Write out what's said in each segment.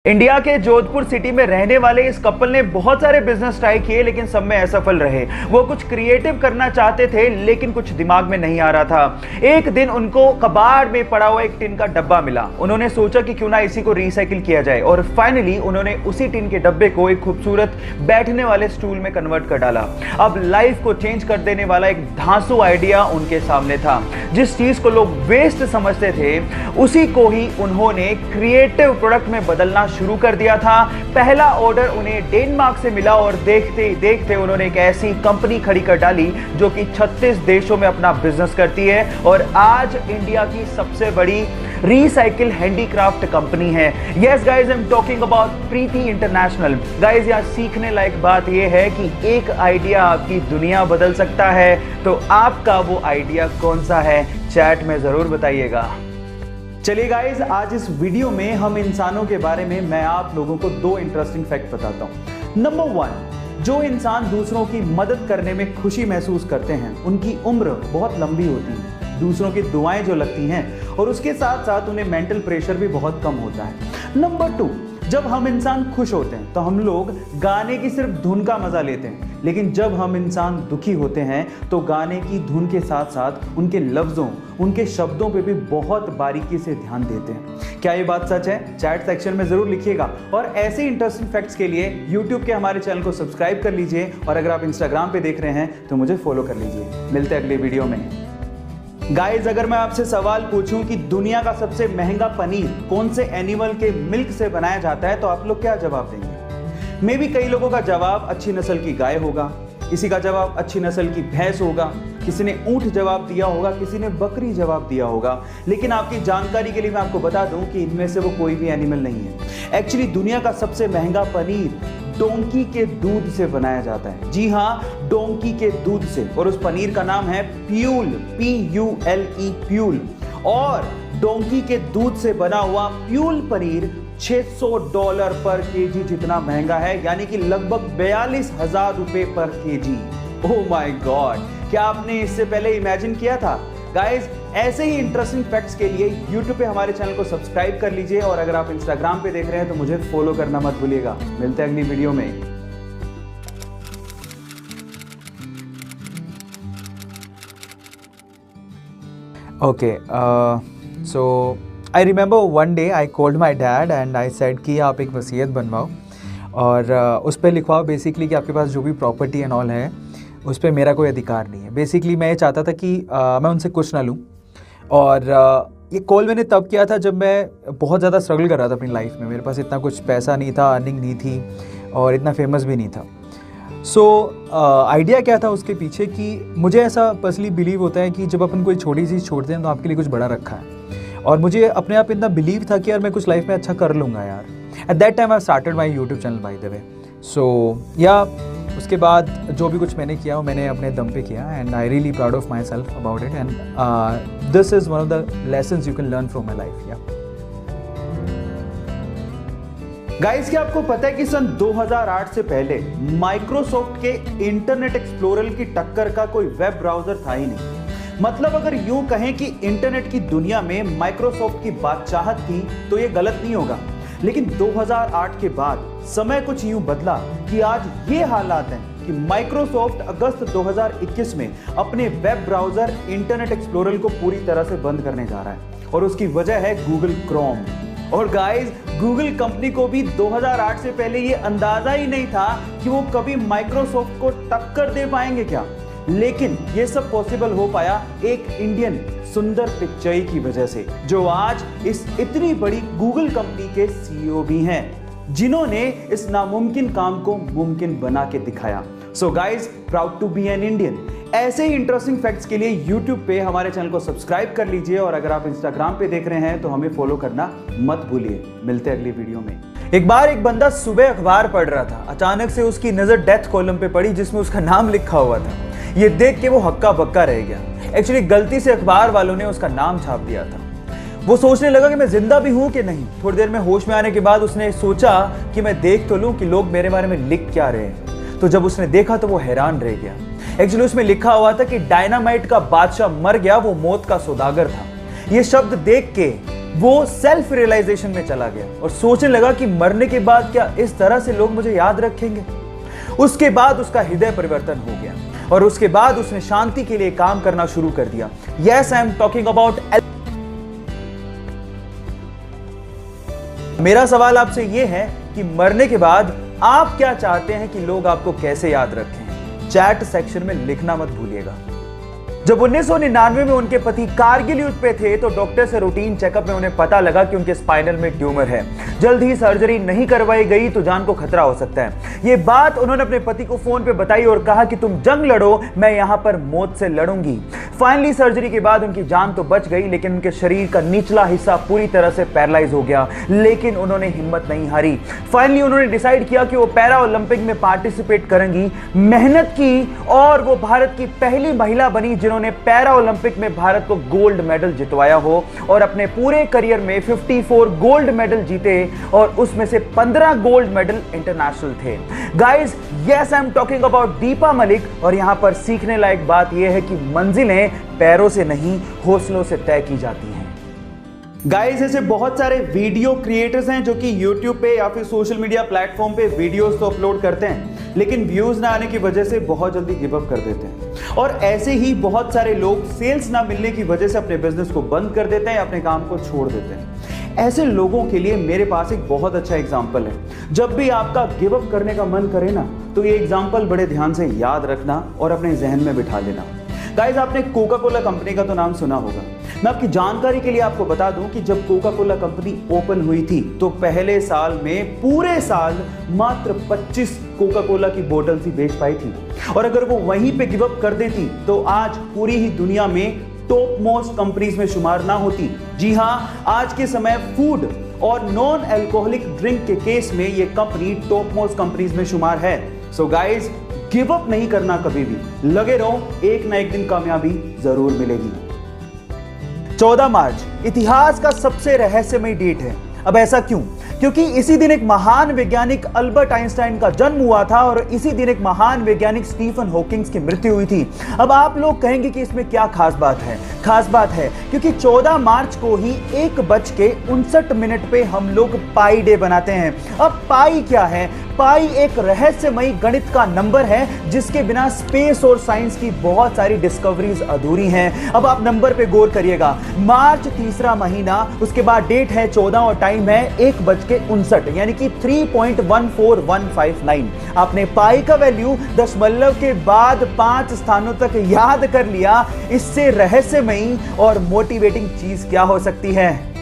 India के Jodhpur city में रहने वाले इस कपल ने बहुत सारे बिजनेस ट्राई किए लेकिन सब में असफल रहे। वो कुछ क्रिएटिव करना चाहते थे लेकिन कुछ दिमाग में नहीं आ रहा था। एक दिन उनको कबाड़ में पड़ा हुआ एक टिन का डब्बा मिला। उन्होंने सोचा कि क्यों ना इसी को रिसाइकिल किया जाए और फाइनली उन्होंने उसी टिन के डब्बे को एक खूबसूरत बैठने वाले स्टूल में कन्वर्ट कर डाला। अब लाइफ को चेंज कर देने वाला एक धांसू आइडिया उनके सामने था। जिस चीज को लोग वेस्ट समझते थे उसी को ही उन्होंने क्रिएटिव प्रोडक्ट में बदलना शुरू कर दिया था। पहला ऑर्डर उन्हें डेनमार्क से मिला और देखते ही देखते उन्होंने एक ऐसी कंपनी खड़ी कर डाली जो कि 36 देशों में अपना बिजनेस करती है और आज इंडिया की सबसे बड़ी रिसाइकिल हैंडीक्राफ्ट कंपनी है। Yes guys, I am talking about Preeti international. Guys, यहाँ सीखने लायक बात यह है कि एक आइडिया आपकी दुनिया बदल सकता है। तो आपका वो आइडिया कौन सा है, चैट में जरूर बताइएगा। चलिए गाइस, आज इस वीडियो में हम इंसानों के बारे में मैं आप लोगों को 2 इंटरेस्टिंग फैक्ट बताता हूं। नंबर 1, जो इंसान दूसरों की मदद करने में खुशी महसूस करते हैं उनकी उम्र बहुत लंबी होती है। दूसरों की दुआएं जो लगती हैं और उसके साथ साथ उन्हें मेंटल प्रेशर भी बहुत कम होता है। नंबर 2, जब हम इंसान खुश होते हैं तो हम लोग गाने की सिर्फ धुन का मजा लेते हैं, लेकिन जब हम इंसान दुखी होते हैं तो गाने की धुन के साथ साथ उनके लफ्जों, उनके शब्दों पे भी बहुत बारीकी से ध्यान देते हैं। क्या ये बात सच है? चैट सेक्शन में जरूर लिखिएगा। और ऐसे इंटरेस्टिंग फैक्ट्स के लिए YouTube के हमारे चैनल को सब्सक्राइब कर लीजिए और अगर आप Instagram पे देख रहे हैं तो मुझे फॉलो कर लीजिए। मिलते हैं अगले वीडियो में। गाइज, अगर मैं आपसे सवाल पूछूं कि दुनिया का सबसे महंगा पनीर कौन से एनिमल के मिल्क से बनाया जाता है तो आप लोग क्या जवाब देंगे? मे बी कई लोगों का जवाब अच्छी नस्ल की गाय होगा, किसी का जवाब अच्छी नस्ल की भैंस होगा, किसी ने ऊंट जवाब दिया होगा, किसी ने बकरी जवाब दिया होगा। लेकिन आपकी जानकारी के लिए मैं आपको बता दूं कि इनमें से वो कोई भी एनिमल नहीं है। एक्चुअली दुनिया का सबसे महंगा पनीर डोंकी के दूध से बनाया जाता है। जी हाँ, डोंकी के दूध से। और उस पनीर का नाम है प्यूल, PULE, प्यूल। और डोंकी के दूध से बना हुआ प्यूल पनीर $600 पर केजी जितना महंगा है, यानी कि लगभग 42,000 रुपए पर केजी। ओह माय गॉड, क्या आपने इससे पहले इमेजिन किया था? गाइज, ऐसे ही इंटरेस्टिंग फैक्ट्स के लिए YouTube पे हमारे चैनल को सब्सक्राइब कर लीजिए और अगर आप Instagram पे देख रहे हैं तो मुझे फॉलो करना मत भूलिएगा। मिलते हैं अगली वीडियो में। Okay, so I remember one day I called my dad and I said कि आप एक वसीयत बनवाओ और उस पर लिखवाओ बेसिकली कि आपके पास जो भी प्रॉपर्टी एंड ऑल है उस पर मेरा कोई अधिकार नहीं है। बेसिकली मैं ये चाहता था कि मैं उनसे कुछ ना लूँ। और ये कॉल मैंने तब किया था जब मैं बहुत ज़्यादा स्ट्रगल कर रहा था अपनी लाइफ में। मेरे पास इतना कुछ पैसा नहीं था, अर्निंग नहीं थी और इतना फेमस भी नहीं था। सो आइडिया क्या था उसके पीछे कि मुझे ऐसा पर्सनली बिलीव होता है कि जब अपन कोई छोटी चीज़ छोड़ते हैं तो आपके लिए कुछ बड़ा रखा है। और मुझे अपने आप इतना बिलीव था कि यार मैं कुछ लाइफ में अच्छा कर लूँगा यार। At that time I started my YouTube channel by the way. So या उसके बाद जो भी कुछ मैंने किया वो मैंने अपने दम पे किया and I really proud of my self about it and this is one of the lessons you can learn from my life. या गाइस, क्या आपको पता है कि सन 2008 से पहले माइक्रोसॉफ्ट के इंटरनेट एक्सप्लोरर की टक्कर का कोई वेब ब्राउजर था ही नहीं। मतलब अगर यूं कहें कि इंटरनेट की दुनिया में माइक्रोसॉफ्ट की बादशाहत थी तो ये गलत नहीं होगा। लेकिन 2008 के बाद समय कुछ यूं बदला कि आज ये हालात हैं कि माइक्रोसॉफ्ट अगस्त 2021 में अपने वेब ब्राउजर इंटरनेट एक्सप्लोरर को पूरी तरह से बंद करने जा रहा है और उसकी वजह है गूगल क्रोम। और गाइस, गूगल कंपनी को भी 2008 से पहले ये अंदाजा ही नहीं था कि वो कभी माइक्रोसॉफ्ट को टक्कर दे पाएंगे क्या। लेकिन ये सब पॉसिबल हो पाया एक इंडियन सुंदर पिच्चई की वजह से, जो आज इस इतनी बड़ी गूगल कंपनी के CEO भी हैं, जिन्होंने इस नामुमकिन काम को मुमकिन बना के दिखाया। So guys, proud to be an Indian. ऐसे ही इंटरेस्टिंग फैक्ट्स के लिए YouTube पे हमारे चैनल को सब्सक्राइब कर लीजिए और अगर आप Instagram पे देख रहे हैं तो हमें फॉलो करना मत भूलिए। मिलते हैं अगली वीडियो में। एक बार एक बंदा सुबह अखबार पढ़ रहा था। अचानक से उसकी नज़र डेथ कॉलम पे पड़ी जिसमें उसका नाम लिखा हुआ था। ये देख के वो हक्का बक्का रह गया। एक्चुअली गलती से अखबार वालों ने उसका नाम छाप दिया था। वो सोचने लगा कि मैं जिंदा भी हूं कि नहीं। थोड़ी देर में होश में आने के बाद उसने सोचा कि मैं देख तो लूं कि लोग मेरे बारे में लिख क्या रहे हैं। तो जब उसने देखा तो वो हैरान रह गया। एक्चुअली उसमें लिखा हुआ था कि डायनामाइट का बादशाह मर गया, वो मौत का सौदागर था। ये शब्द देख के वो सेल्फ रियलाइजेशन में चला गया और सोचने लगा कि मरने के बाद क्या इस तरह से लोग मुझे याद रखेंगे। उसके बाद उसका हृदय परिवर्तन हो गया और उसके बाद उसने शांति के लिए काम करना शुरू कर दिया। Yes, I am talking about. मेरा सवाल आपसे यह है कि मरने के बाद आप क्या चाहते हैं कि लोग आपको कैसे याद रखें? चैट सेक्शन में लिखना मत भूलिएगा। जब 1999 में उनके पति कारगिल युद्ध पे थे तो डॉक्टर से रूटीन चेकअप में उन्हें पता लगा कि उनके स्पाइनल में ट्यूमर है। जल्द ही सर्जरी नहीं करवाई गई तो जान को खतरा हो सकता है। ये बात उन्होंने अपने पति को फोन पे बताई और कहा कि तुम जंग लड़ो, मैं यहां पर मौत से लड़ूंगी। फाइनली सर्जरी के बाद उनकी जान तो बच गई, लेकिन उनके शरीर का निचला हिस्सा पूरी तरह से पैरालाइज हो गया। लेकिन उन्होंने हिम्मत नहीं हारी। फाइनली उन्होंने डिसाइड किया कि वो पैरा ओलंपिक में पार्टिसिपेट करेंगी। मेहनत की और वो भारत की पहली महिला बनी जिन्होंने पैरा ओलंपिक में भारत को गोल्ड मेडल जितवाया हो और अपने पूरे करियर में 54 गोल्ड मेडल जीते और उसमें से 15 गोल्ड मेडल इंटरनेशनल थे। Guys, yes, I am talking about Deepa Malik. और यहां पर सीखने लायक बात यह है कि मंजिलें पैरों से नहीं, हौसलों से तय की जाती हैं। गाइस, ऐसे बहुत सारे वीडियो क्रिएटर्स हैं जो कि YouTube पे या फिर सोशल मीडिया प्लेटफॉर्म पे वीडियोस तो अपलोड करते हैं, लेकिन व्यूज ना आने की वजह से बहुत जल्दी गिव अप कर देते हैं। और ऐसे ही बहुत सारे लोग सेल्स ना मिलने की वजह से अपने बिजनेस को बंद कर देते हैं, अपने काम को छोड़ देते हैं। ऐसे लोगों के लिए मेरे पास एक बहुत अच्छा एग्जाम्पल है। जब भी आपका गिव अप करने का मन करे ना, तो ये एग्जाम्पल बड़े ध्यान से याद रखना और अपने जहन में बिठा लेना। गाइस, आपने कोका कोला कंपनी का तो नाम सुना होगा। मैं आपकी जानकारी के लिए आपको बता दूं कि जब कोका कोला कंपनी ओपन हुई थी तो पहले साल में पूरे साल मात्र 25 कोका कोला की बोतल्स ही बेच पाई थी। और अगर वो वहीं पे गिव अप कर देती तो आज पूरी ही दुनिया में टॉप मोस्ट कंपनीज में शुमार ना होती। जी हां, आज के समय फूड और नॉन अल्कोहलिक ड्रिंक के केस में ये कंपनी टॉप मोस्ट कंपनीज में शुमार है। सो गाइस, गिव अप नहीं करना कभी भी, लगे रहो, एक ना एक दिन कामयाबी जरूर मिलेगी। 14 मार्च इतिहास का सबसे रहस्यमय डेट है। अब ऐसा क्यों? क्योंकि इसी दिन एक महान वैज्ञानिक अल्बर्ट आइंस्टाइन का जन्म हुआ था और इसी दिन एक महान वैज्ञानिक स्टीफन हॉकिंग की मृत्यु हुई थी। अब आप लोग कहेंगे कि इसमें क्या खास बात है? खास बात है क्योंकि 14 मार्च को ही 1:59 पे हम लोग पाई डे बनाते हैं। अब पाई क्या है? पाई एक रहस्यमयी गणित का नंबर है जिसके बिना स्पेस और साइंस की बहुत सारी डिस्कवरीज अधूरी हैं। अब आप नंबर पे गौर करिएगा। मार्च तीसरा महीना, उसके बाद डेट है 14 और टाइम है 1:59 यानी कि 3.14159। आपने पाई का वैल्यू दशमलव के बाद 5 स्थानों तक याद कर लिया। इससे रहस्यमयी और मोटिवेटिंग चीज क्या हो सकती है?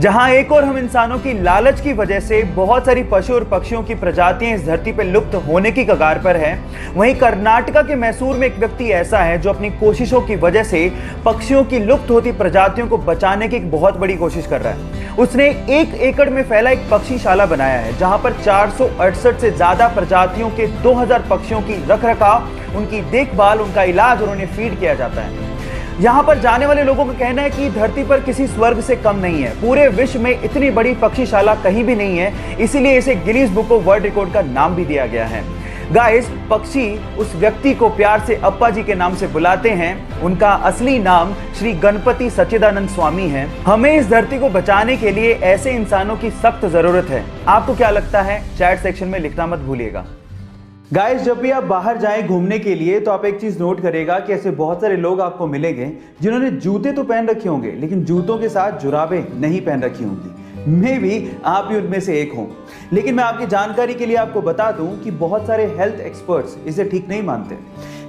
जहां एक और हम इंसानों की लालच की वजह से बहुत सारी पशु और पक्षियों की प्रजातियां इस धरती पर लुप्त होने की कगार पर है, वहीं कर्नाटका के मैसूर में एक व्यक्ति ऐसा है जो अपनी कोशिशों की वजह से पक्षियों की लुप्त होती प्रजातियों को बचाने की एक बहुत बड़ी कोशिश कर रहा है। उसने 1 एकड़ में फैला एक पक्षीशाला बनाया है जहां पर 468 से ज्यादा प्रजातियों के 2000 पक्षियों की रखरखाव, उनकी देखभाल, उनका इलाज और उन्हें फीड किया जाता है। यहां पर जाने वाले लोगों का कहना है कि धरती पर किसी स्वर्ग से कम नहीं है। पूरे विश्व में इतनी बड़ी पक्षीशाला कहीं भी नहीं है, इसीलिए इसे Guinness book of world record का नाम भी दिया गया है। गाइस, पक्षी उस व्यक्ति को प्यार से अप्पा जी के नाम से बुलाते हैं। उनका असली नाम श्री गणपति सच्चिदानंद स्वामी है। हमें इस धरती को बचाने के लिए ऐसे इंसानों की सख्त जरूरत है। आपको क्या लगता है? चैट सेक्शन में लिखना मत भूलिएगा। गाइस, जब भी आप बाहर जाएं घूमने के लिए तो आप एक चीज नोट करेगा कि ऐसे बहुत सारे लोग आपको मिलेंगे जिन्होंने जूते तो पहन रखे होंगे लेकिन जूतों के साथ जुराबें नहीं पहन रखी होंगी। मे भी आप भी उनमें से एक हों। लेकिन मैं आपकी जानकारी के लिए आपको बता दूं कि बहुत सारे हेल्थ एक्सपर्ट्स इसे ठीक नहीं मानते।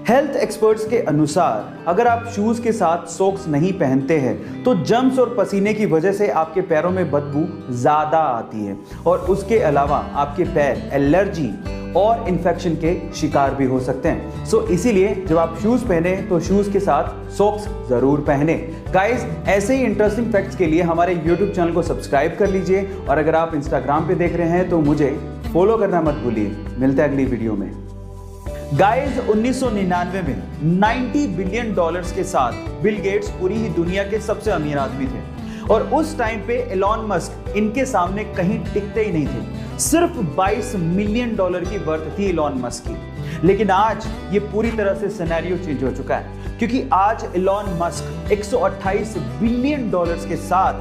हेल्थ एक्सपर्ट्स के अनुसार अगर आप शूज के साथ सॉक्स नहीं पहनते हैं तो जर्म्स और पसीने की वजह से आपके पैरों में बदबू ज्यादा आती है और उसके अलावा आपके पैर एलर्जी और इन्फेक्शन के शिकार भी हो सकते हैं। सो इसीलिए जब आप शूज पहने तो शूज के साथ सॉक्स जरूर पहने। गाइस, ऐसे ही इंटरेस्टिंग फैक्ट्स के लिए हमारे YouTube चैनल को सब्सक्राइब कर लीजिए और अगर आप इंस्टाग्राम पे देख रहे हैं तो मुझे फॉलो करना मत भूलिए। मिलते हैं अगली वीडियो में। गाइस, 1999 में $90 बिलियन के साथ बिल गेट्स पूरी ही दुनिया के सबसे अमीर आदमी थे और उस टाइम पे एलॉन मस्क इनके सामने कहीं टिकते ही नहीं थे। सिर्फ $22 मिलियन की वर्थ थी एलॉन मस्क की। लेकिन आज ये पूरी तरह से सिनेरियो चेंज हो चुका है क्योंकि आज एलॉन मस्क $128 बिलियन के साथ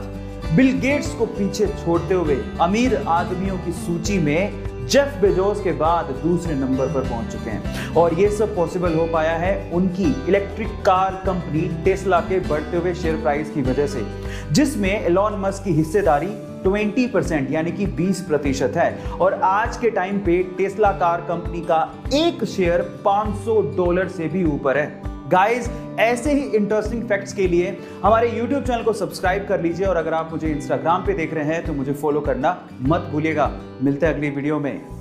बिल गेट्स को पीछे छोड़ते हुए अमीर आदमियों की सूची में जेफ बेजोस के बाद दूसरे नंबर पर पहुंच चुके हैं। और ये सब पॉसिबल हो पाया है उनकी इलेक्ट्रिक कार कंपनी टेस्ला के बढ़ते हुए शेयर प्राइस की वजह से, जिसमें एलॉन मस्क की हिस्सेदारी 20% यानी कि 20% है। और आज के टाइम पे टेस्ला कार कंपनी का एक शेयर $500 से भी ऊपर है। गाइस, ऐसे ही इंटरेस्टिंग फैक्ट्स के लिए हमारे YouTube चैनल को सब्सक्राइब कर लीजिए और अगर आप मुझे Instagram पे देख रहे हैं तो मुझे फॉलो करना मत भूलिएगा। मिलते हैं अगली वीडियो में।